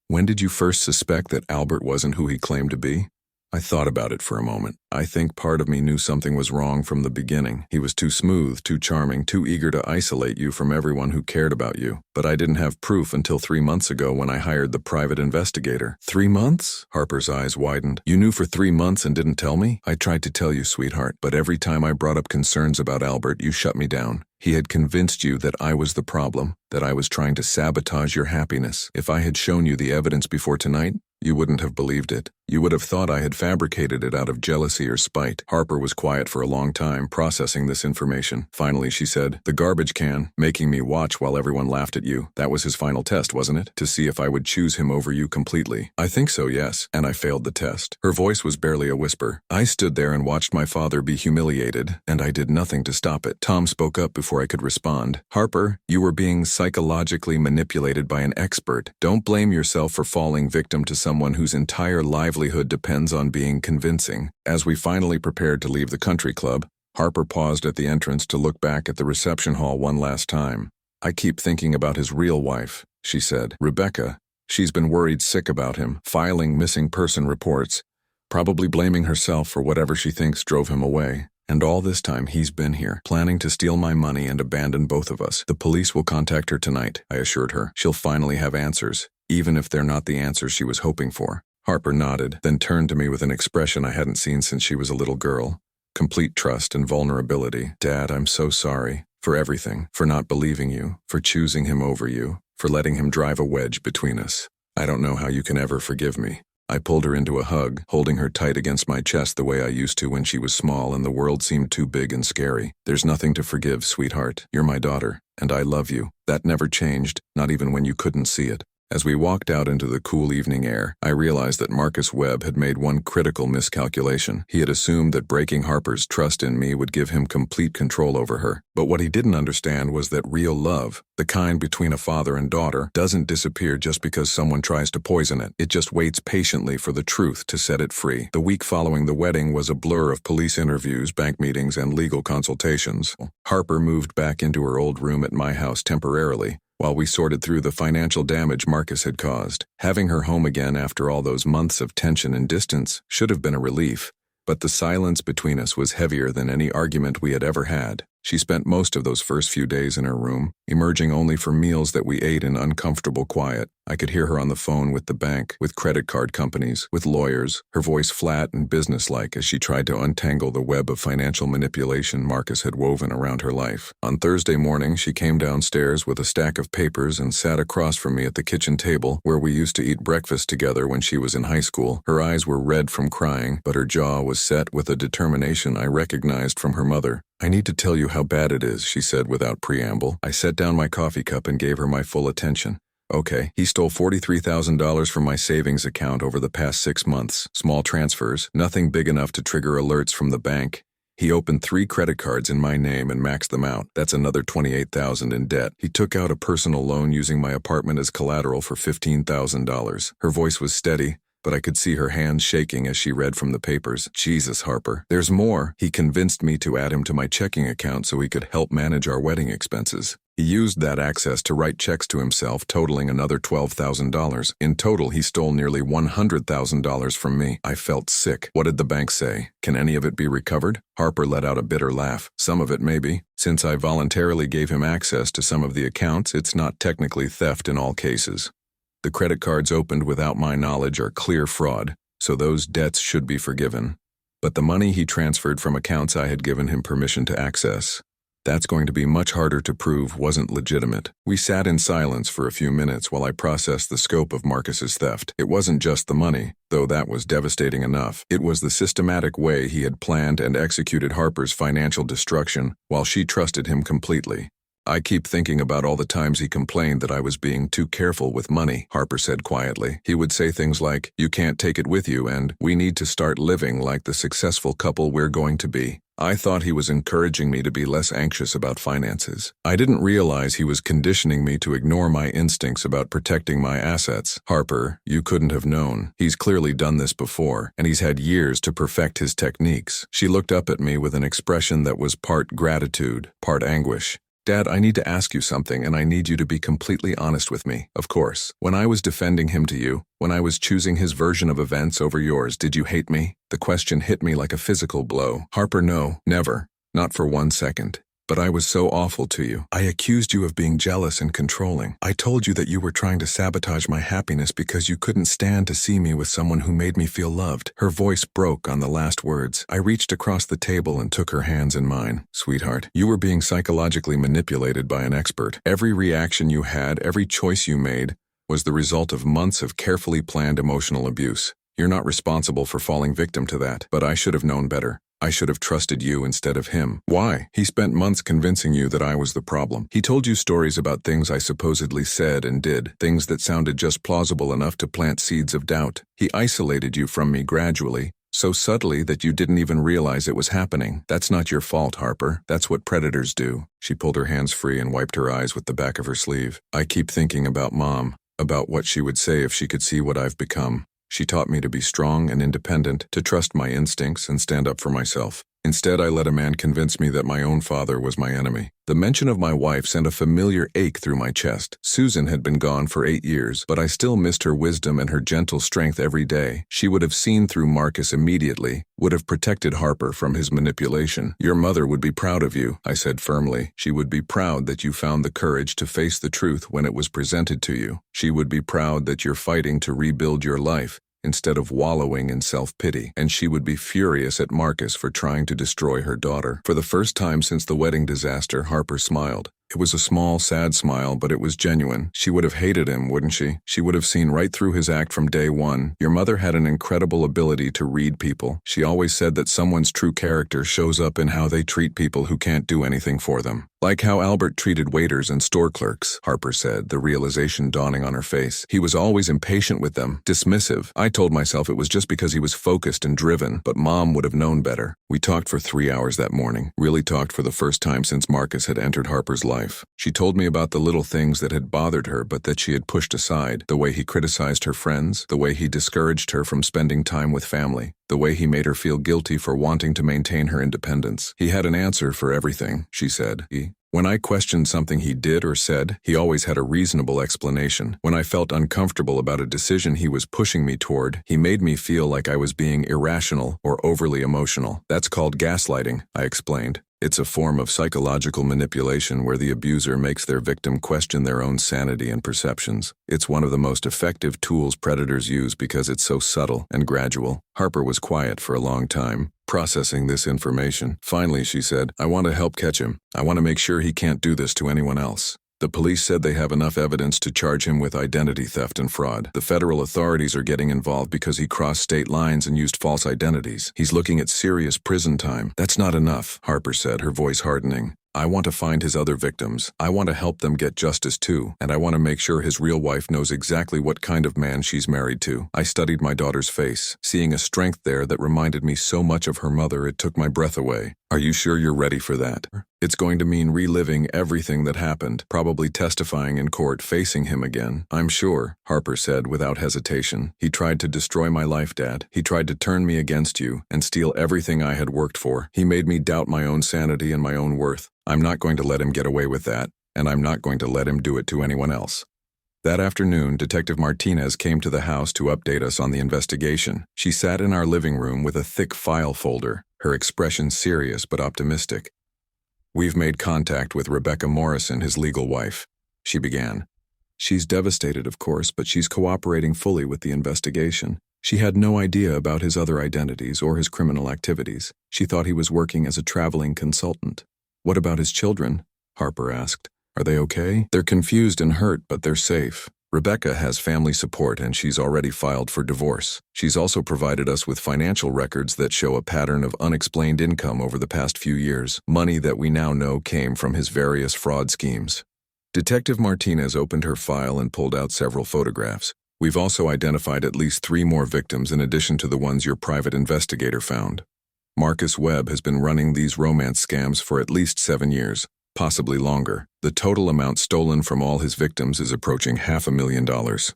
When did you first suspect that Albert wasn't who he claimed to be? I thought about it for a moment. I think part of me knew something was wrong from the beginning. He was too smooth, too charming, too eager to isolate you from everyone who cared about you. But I didn't have proof until 3 months ago when I hired the private investigator. 3 months? Harper's eyes widened. You knew for 3 months and didn't tell me? I tried to tell you, sweetheart, but every time I brought up concerns about Albert, you shut me down. He had convinced you that I was the problem, that I was trying to sabotage your happiness. If I had shown you the evidence before tonight, you wouldn't have believed it. You would have thought I had fabricated it out of jealousy or spite. Harper was quiet for a long time, processing this information. Finally, she said, the garbage can, making me watch while everyone laughed at you. That was his final test, wasn't it? To see if I would choose him over you completely. I think so, yes. And I failed the test. Her voice was barely a whisper. I stood there and watched my father be humiliated, and I did nothing to stop it. Tom spoke up before I could respond. Harper, you were being psychologically manipulated by an expert. Don't blame yourself for falling victim to someone whose entire livelihood depends on being convincing. As we finally prepared to leave the country club, Harper paused at the entrance to look back at the reception hall one last time. I keep thinking about his real wife, she said. Rebecca. She's been worried sick about him, filing missing person reports, probably blaming herself for whatever she thinks drove him away. And all this time he's been here, planning to steal my money and abandon both of us. The police will contact her tonight, I assured her. She'll finally have answers, even if they're not the answers she was hoping for. Harper nodded, then turned to me with an expression I hadn't seen since she was a little girl. Complete trust and vulnerability. Dad, I'm so sorry. For everything. For not believing you. For choosing him over you. For letting him drive a wedge between us. I don't know how you can ever forgive me. I pulled her into a hug, holding her tight against my chest the way I used to when she was small and the world seemed too big and scary. There's nothing to forgive, sweetheart. You're my daughter, and I love you. That never changed, not even when you couldn't see it. As we walked out into the cool evening air, I realized that Marcus Webb had made one critical miscalculation. He had assumed that breaking Harper's trust in me would give him complete control over her. But what he didn't understand was that real love, the kind between a father and daughter, doesn't disappear just because someone tries to poison it. It just waits patiently for the truth to set it free. The week following the wedding was a blur of police interviews, bank meetings, and legal consultations. Harper moved back into her old room at my house temporarily, while we sorted through the financial damage Marcus had caused. Having her home again after all those months of tension and distance should have been a relief, but the silence between us was heavier than any argument we had ever had. She spent most of those first few days in her room, emerging only for meals that we ate in uncomfortable quiet. I could hear her on the phone with the bank, with credit card companies, with lawyers, her voice flat and businesslike as she tried to untangle the web of financial manipulation Marcus had woven around her life. On Thursday morning, she came downstairs with a stack of papers and sat across from me at the kitchen table where we used to eat breakfast together when she was in high school. Her eyes were red from crying, but her jaw was set with a determination I recognized from her mother. "I need to tell you how bad it is," she said without preamble. I set down my coffee cup and gave her my full attention. "Okay, he stole $43,000 from my savings account over the past 6 months. Small transfers, nothing big enough to trigger alerts from the bank. He opened 3 credit cards in my name and maxed them out. That's another $28,000 in debt. He took out a personal loan using my apartment as collateral for $15,000. Her voice was steady, but I could see her hands shaking as she read from the papers. "Jesus, Harper. There's more. He convinced me to add him to my checking account so he could help manage our wedding expenses. He used that access to write checks to himself totaling another $12,000. In total, he stole nearly $100,000 from me." I felt sick. "What did the bank say? Can any of it be recovered?" Harper let out a bitter laugh. "Some of it, maybe. Since I voluntarily gave him access to some of the accounts, it's not technically theft in all cases. The credit cards opened without my knowledge are clear fraud, so those debts should be forgiven. But the money he transferred from accounts I had given him permission to access, that's going to be much harder to prove wasn't legitimate." We sat in silence for a few minutes while I processed the scope of Marcus's theft. It wasn't just the money, though that was devastating enough. It was the systematic way he had planned and executed Harper's financial destruction while she trusted him completely. "I keep thinking about all the times he complained that I was being too careful with money," Harper said quietly. "He would say things like, 'You can't take it with you,' and 'We need to start living like the successful couple we're going to be.' I thought he was encouraging me to be less anxious about finances. I didn't realize he was conditioning me to ignore my instincts about protecting my assets. Harper, you couldn't have known. He's clearly done this before, and he's had years to perfect his techniques." She looked up at me with an expression that was part gratitude, part anguish. "Dad, I need to ask you something, and I need you to be completely honest with me." "Of course. When I was defending him to you, when I was choosing his version of events over yours, did you hate me?" The question hit me like a physical blow. "Harper, no, never. Not for 1 second. But I was so awful to you. I accused you of being jealous and controlling. I told you that you were trying to sabotage my happiness because you couldn't stand to see me with someone who made me feel loved." Her voice broke on the last words. I reached across the table and took her hands in mine. "Sweetheart, you were being psychologically manipulated by an expert. Every reaction you had, every choice you made, was the result of months of carefully planned emotional abuse. You're not responsible for falling victim to that, but I should have known better. I should have trusted you instead of him." "Why?" "He spent months convincing you that I was the problem. He told you stories about things I supposedly said and did, things that sounded just plausible enough to plant seeds of doubt. He isolated you from me gradually, so subtly that you didn't even realize it was happening. That's not your fault, Harper. That's what predators do." She pulled her hands free and wiped her eyes with the back of her sleeve. "I keep thinking about Mom, about what she would say if she could see what I've become. She taught me to be strong and independent, to trust my instincts and stand up for myself. Instead, I let a man convince me that my own father was my enemy." The mention of my wife sent a familiar ache through my chest. Susan had been gone for 8 years, but I still missed her wisdom and her gentle strength every day. She would have seen through Marcus immediately, would have protected Harper from his manipulation. "Your mother would be proud of you," I said firmly. "She would be proud that you found the courage to face the truth when it was presented to you. She would be proud that you're fighting to rebuild your life instead of wallowing in self-pity. And she would be furious at Marcus for trying to destroy her daughter." For the first time since the wedding disaster, Harper smiled. It was a small, sad smile, but it was genuine. She would have hated him, wouldn't she? She would have seen right through his act from day one. "Your mother had an incredible ability to read people. She always said that someone's true character shows up in how they treat people who can't do anything for them. Like how Albert treated waiters and store clerks, Harper said, the realization dawning on her face. He was always impatient with them, dismissive. I told myself it was just because he was focused and driven, but Mom would have known better. We talked for 3 hours that morning, really talked for the first time since Marcus had entered Harper's life. She told me about the little things that had bothered her but that she had pushed aside, the way he criticized her friends, the way he discouraged her from spending time with family, the way he made her feel guilty for wanting to maintain her independence. He had an answer for everything, she said. When I questioned something he did or said, he always had a reasonable explanation. When I felt uncomfortable about a decision he was pushing me toward, he made me feel like I was being irrational or overly emotional. That's called gaslighting, I explained. It's a form of psychological manipulation where the abuser makes their victim question their own sanity and perceptions. It's one of the most effective tools predators use because it's so subtle and gradual. Harper was quiet for a long time, processing this information. Finally, she said, I want to help catch him. I want to make sure he can't do this to anyone else. The police said they have enough evidence to charge him with identity theft and fraud. The federal authorities are getting involved because he crossed state lines and used false identities. He's looking at serious prison time. That's not enough, Harper said, her voice hardening. I want to find his other victims. I want to help them get justice too, and I want to make sure his real wife knows exactly what kind of man she's married to. I studied my daughter's face, seeing a strength there that reminded me so much of her mother it took my breath away. Are you sure you're ready for that? It's going to mean reliving everything that happened, probably testifying in court, facing him again. I'm sure, Harper said without hesitation. He tried to destroy my life, Dad. He tried to turn me against you and steal everything I had worked for. He made me doubt my own sanity and my own worth. I'm not going to let him get away with that, and I'm not going to let him do it to anyone else. That afternoon, Detective Martinez came to the house to update us on the investigation. She sat in our living room with a thick file folder, her expression serious but optimistic. We've made contact with Rebecca Morrison, his legal wife, she began. She's devastated, of course, but she's cooperating fully with the investigation. She had no idea about his other identities or his criminal activities. She thought he was working as a traveling consultant. What about his children? Harper asked. Are they okay? They're confused and hurt, but they're safe. Rebecca has family support and she's already filed for divorce. She's also provided us with financial records that show a pattern of unexplained income over the past few years, money that we now know came from his various fraud schemes. Detective Martinez opened her file and pulled out several photographs. We've also identified at least 3 more victims in addition to the ones your private investigator found. Marcus Webb has been running these romance scams for at least 7 years, possibly longer. The total amount stolen from all his victims is approaching $500,000.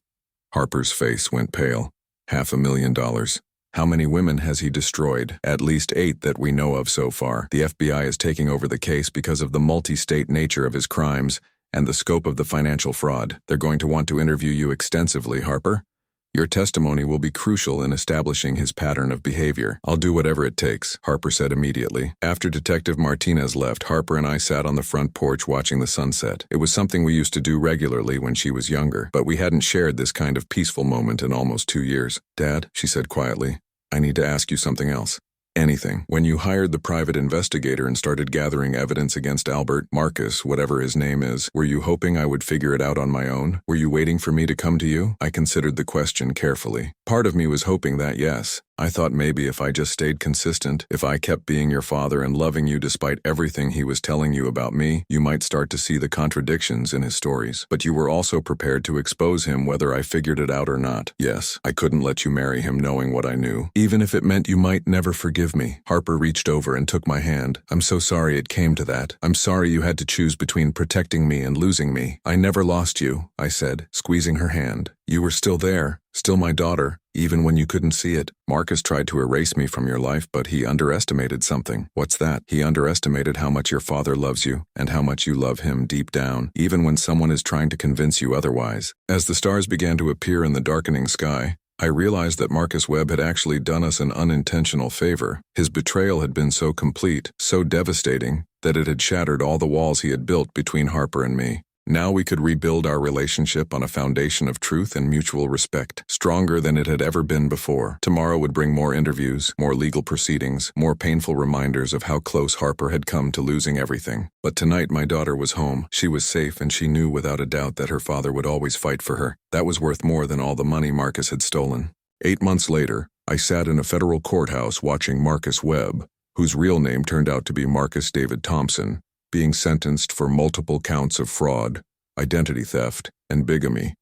Harper's face went pale. $500,000. How many women has he destroyed? At least 8 that we know of so far. The FBI is taking over the case because of the multi-state nature of his crimes and the scope of the financial fraud. They're going to want to interview you extensively, Harper. Your testimony will be crucial in establishing his pattern of behavior. I'll do whatever it takes, Harper said immediately. After Detective Martinez left, Harper and I sat on the front porch watching the sunset. It was something we used to do regularly when she was younger, but we hadn't shared this kind of peaceful moment in almost 2 years. Dad, she said quietly, I need to ask you something else. Anything. When you hired the private investigator and started gathering evidence against Albert, Marcus, whatever his name is, were you hoping I would figure it out on my own? Were you waiting for me to come to you? I considered the question carefully. Part of me was hoping that, yes. I thought maybe if I just stayed consistent, if I kept being your father and loving you despite everything he was telling you about me, you might start to see the contradictions in his stories. But you were also prepared to expose him whether I figured it out or not. Yes, I couldn't let you marry him knowing what I knew, even if it meant you might never forgive me. Harper reached over and took my hand. I'm so sorry it came to that. I'm sorry you had to choose between protecting me and losing me. I never lost you, I said, squeezing her hand. You were still there, still my daughter, even when you couldn't see it. Marcus tried to erase me from your life, but he underestimated something. What's that? He underestimated how much your father loves you, and how much you love him deep down, even when someone is trying to convince you otherwise. As the stars began to appear in the darkening sky, I realized that Marcus Webb had actually done us an unintentional favor. His betrayal had been so complete, so devastating, that it had shattered all the walls he had built between Harper and me. Now we could rebuild our relationship on a foundation of truth and mutual respect, stronger than it had ever been before. Tomorrow would bring more interviews, more legal proceedings, more painful reminders of how close Harper had come to losing everything. But tonight my daughter was home. She was safe, and she knew without a doubt that her father would always fight for her. That was worth more than all the money Marcus had stolen. 8 months later, I sat in a federal courthouse watching Marcus Webb, whose real name turned out to be Marcus David Thompson, being sentenced for multiple counts of fraud, identity theft, and bigamy.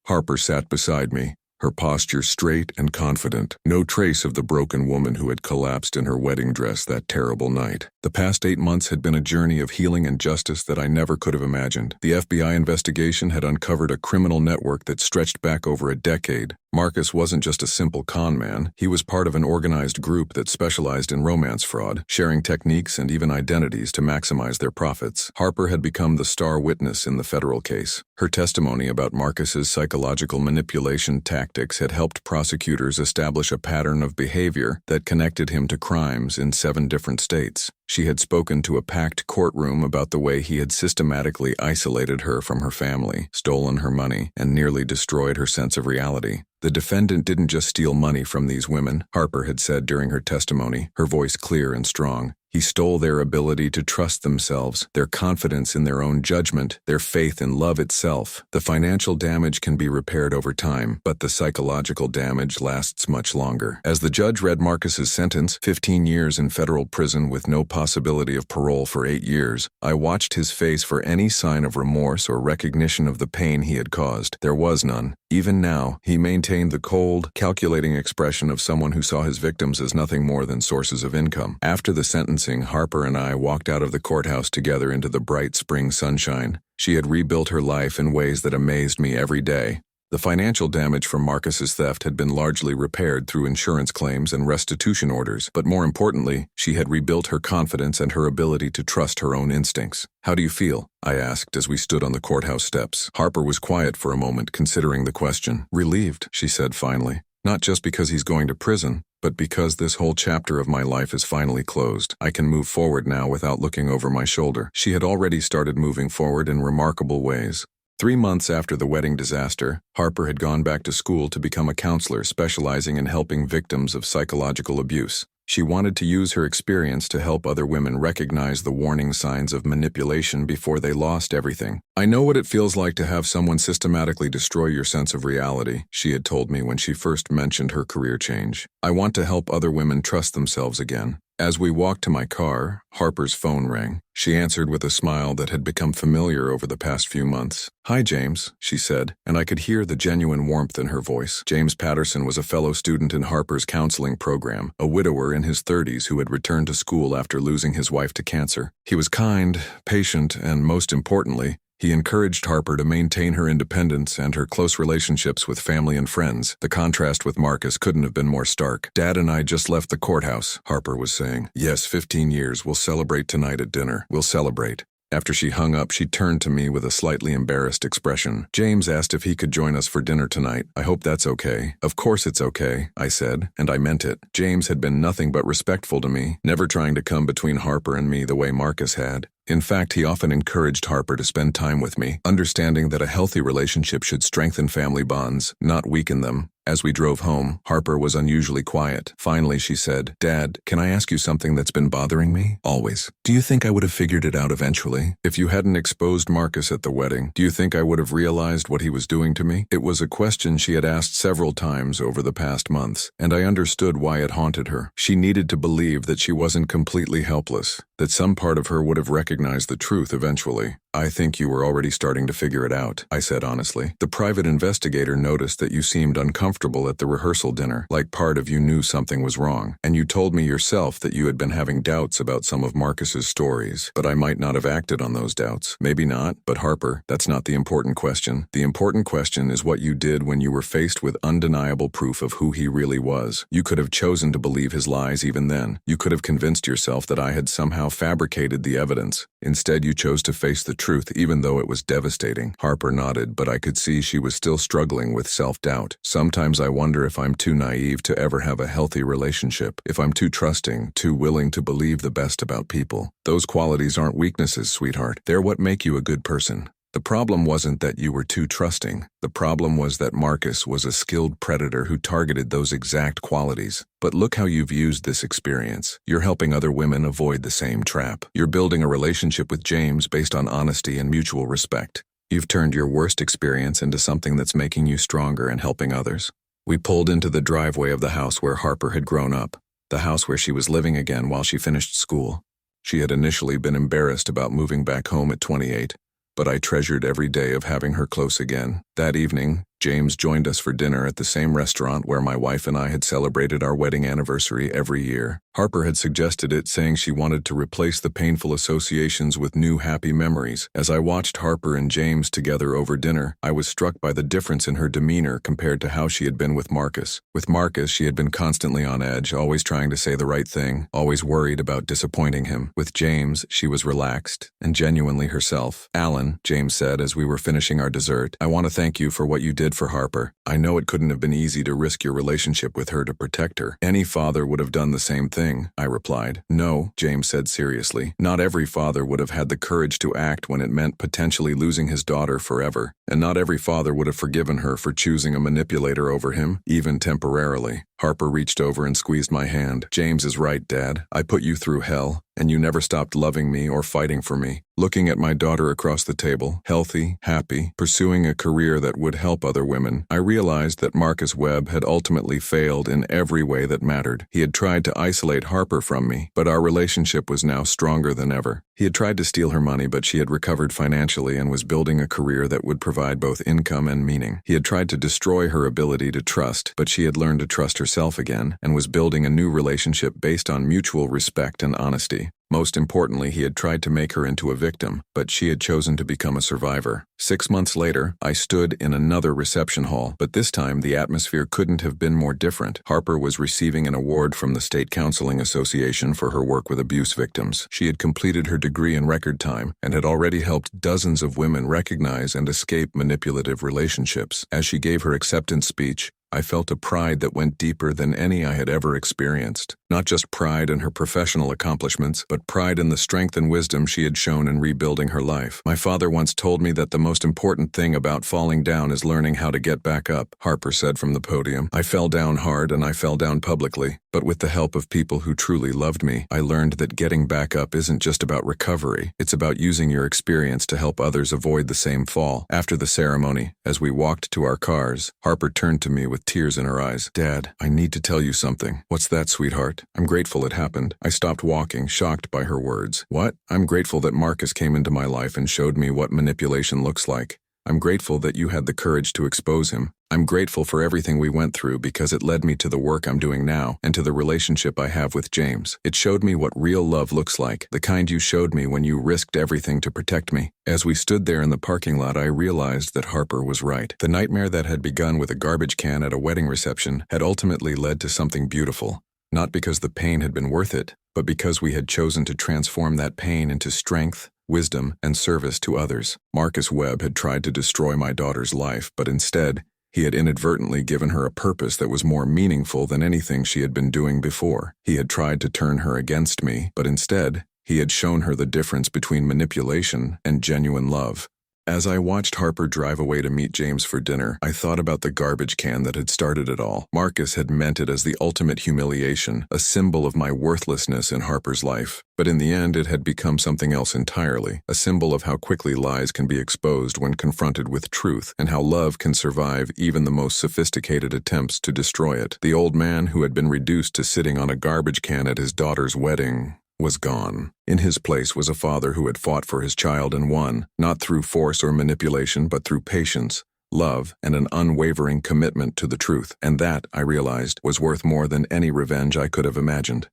Harper sat beside me, her posture straight and confident, no trace of the broken woman who had collapsed in her wedding dress that terrible night. The past 8 months had been a journey of healing and justice that I never could have imagined. The FBI investigation had uncovered a criminal network that stretched back over a decade. Marcus wasn't just a simple con man, he was part of an organized group that specialized in romance fraud, sharing techniques and even identities to maximize their profits. Harper had become the star witness in the federal case. Her testimony about Marcus's psychological manipulation tactics had helped prosecutors establish a pattern of behavior that connected him to crimes in 7 different states. She had spoken to a packed courtroom about the way he had systematically isolated her from her family, stolen her money, and nearly destroyed her sense of reality. The defendant didn't just steal money from these women, Harper had said during her testimony, her voice clear and strong. He stole their ability to trust themselves, their confidence in their own judgment, their faith in love itself. The financial damage can be repaired over time, but the psychological damage lasts much longer. As the judge read Marcus's sentence, 15 years in federal prison with no possibility of parole for 8 years, I watched his face for any sign of remorse or recognition of the pain he had caused. There was none. Even now, he maintained the cold, calculating expression of someone who saw his victims as nothing more than sources of income. After the sentencing, Harper and I walked out of the courthouse together into the bright spring sunshine. She had rebuilt her life in ways that amazed me every day. The financial damage from Marcus's theft had been largely repaired through insurance claims and restitution orders, but more importantly, she had rebuilt her confidence and her ability to trust her own instincts. "How do you feel?" I asked as we stood on the courthouse steps. Harper was quiet for a moment, considering the question. "Relieved," she said finally. "Not just because he's going to prison, but because this whole chapter of my life is finally closed. I can move forward now without looking over my shoulder." She had already started moving forward in remarkable ways. 3 months after the wedding disaster, Harper had gone back to school to become a counselor specializing in helping victims of psychological abuse. She wanted to use her experience to help other women recognize the warning signs of manipulation before they lost everything. "I know what it feels like to have someone systematically destroy your sense of reality," she had told me when she first mentioned her career change. "I want to help other women trust themselves again." As we walked to my car, Harper's phone rang. She answered with a smile that had become familiar over the past few months. "Hi, James," she said, and I could hear the genuine warmth in her voice. James Patterson was a fellow student in Harper's counseling program, a widower in his 30s who had returned to school after losing his wife to cancer. He was kind, patient, and most importantly, he encouraged Harper to maintain her independence and her close relationships with family and friends. The contrast with Marcus couldn't have been more stark. "Dad and I just left the courthouse," Harper was saying. "Yes, 15 years. We'll celebrate tonight at dinner. We'll celebrate." After she hung up, she turned to me with a slightly embarrassed expression. "James asked if he could join us for dinner tonight. I hope that's okay." "Of course it's okay," I said, and I meant it. James had been nothing but respectful to me, never trying to come between Harper and me the way Marcus had. In fact, he often encouraged Harper to spend time with me, understanding that a healthy relationship should strengthen family bonds, not weaken them. As we drove home, Harper was unusually quiet. Finally, she said, "Dad, can I ask you something that's been bothering me? Always. Do you think I would have figured it out eventually? If you hadn't exposed Marcus at the wedding, do you think I would have realized what he was doing to me?" It was a question she had asked several times over the past months, and I understood why it haunted her. She needed to believe that she wasn't completely helpless, that some part of her would have recognized the truth eventually. "I think you were already starting to figure it out," I said honestly. "The private investigator noticed that you seemed uncomfortable at the rehearsal dinner, like part of you knew something was wrong, and you told me yourself that you had been having doubts about some of Marcus's stories, but I might not have acted on those doubts. Maybe not, but Harper, that's not the important question. The important question is what you did when you were faced with undeniable proof of who he really was. You could have chosen to believe his lies even then. You could have convinced yourself that I had somehow fabricated the evidence. Instead, you chose to face the truth, even though it was devastating." Harper nodded, but I could see she was still struggling with self-doubt. "Sometimes I wonder if I'm too naive to ever have a healthy relationship, if I'm too trusting, too willing to believe the best about people. Those qualities aren't weaknesses, sweetheart. They're what make you a good person." The problem wasn't that you were too trusting. The problem was that Marcus was a skilled predator who targeted those exact qualities. But look how you've used this experience. You're helping other women avoid the same trap. You're building a relationship with James based on honesty and mutual respect. You've turned your worst experience into something that's making you stronger and helping others. We pulled into the driveway of the house where Harper had grown up, the house where she was living again while she finished school. She had initially been embarrassed about moving back home at 28, but I treasured every day of having her close again. That evening, James joined us for dinner at the same restaurant where my wife and I had celebrated our wedding anniversary every year. Harper had suggested it, saying she wanted to replace the painful associations with new happy memories. As I watched Harper and James together over dinner, I was struck by the difference in her demeanor compared to how she had been with Marcus. With Marcus, she had been constantly on edge, always trying to say the right thing, always worried about disappointing him. With James, she was relaxed and genuinely herself. "Alan," James said as we were finishing our dessert, "I want to thank you for what you did for Harper. I know it couldn't have been easy to risk your relationship with her to protect her. Any father would have done the same thing," I replied. "No," James said seriously. "Not every father would have had the courage to act when it meant potentially losing his daughter forever. And not every father would have forgiven her for choosing a manipulator over him, even temporarily." Harper reached over and squeezed my hand. "James is right, Dad. I put you through hell, and you never stopped loving me or fighting for me." Looking at my daughter across the table, healthy, happy, pursuing a career that would help other women, I realized that Marcus Webb had ultimately failed in every way that mattered. He had tried to isolate Harper from me, but our relationship was now stronger than ever. He had tried to steal her money, but she had recovered financially and was building a career that would provide both income and meaning. He had tried to destroy her ability to trust, but she had learned to trust herself again and was building a new relationship based on mutual respect and honesty. Most importantly, he had tried to make her into a victim, but she had chosen to become a survivor. 6 months later, I stood in another reception hall, but this time the atmosphere couldn't have been more different. Harper was receiving an award from the State Counseling Association for her work with abuse victims. She had completed her degree in record time and had already helped dozens of women recognize and escape manipulative relationships. As she gave her acceptance speech, I felt a pride that went deeper than any I had ever experienced. Not just pride in her professional accomplishments, but pride in the strength and wisdom she had shown in rebuilding her life. "My father once told me that the most important thing about falling down is learning how to get back up," Harper said from the podium. "I fell down hard and I fell down publicly, but with the help of people who truly loved me, I learned that getting back up isn't just about recovery. It's about using your experience to help others avoid the same fall." After the ceremony, as we walked to our cars, Harper turned to me with tears in her eyes. "Dad, I need to tell you something." "What's that, sweetheart?" "I'm grateful it happened." I stopped walking, shocked by her words. "What?" "I'm grateful that Marcus came into my life and showed me what manipulation looks like. I'm grateful that you had the courage to expose him. I'm grateful for everything we went through because it led me to the work I'm doing now and to the relationship I have with James. It showed me what real love looks like, the kind you showed me when you risked everything to protect me." As we stood there in the parking lot, I realized that Harper was right. The nightmare that had begun with a garbage can at a wedding reception had ultimately led to something beautiful. Not because the pain had been worth it, but because we had chosen to transform that pain into strength, wisdom, and service to others. Marcus Webb had tried to destroy my daughter's life, but instead, he had inadvertently given her a purpose that was more meaningful than anything she had been doing before. He had tried to turn her against me, but instead, he had shown her the difference between manipulation and genuine love. As I watched Harper drive away to meet James for dinner, I thought about the garbage can that had started it all. Marcus had meant it as the ultimate humiliation, a symbol of my worthlessness in Harper's life. But in the end, it had become something else entirely, a symbol of how quickly lies can be exposed when confronted with truth, and how love can survive even the most sophisticated attempts to destroy it. The old man who had been reduced to sitting on a garbage can at his daughter's wedding was gone. In his place was a father who had fought for his child and won, not through force or manipulation, but through patience, love, and an unwavering commitment to the truth. And that, I realized, was worth more than any revenge I could have imagined.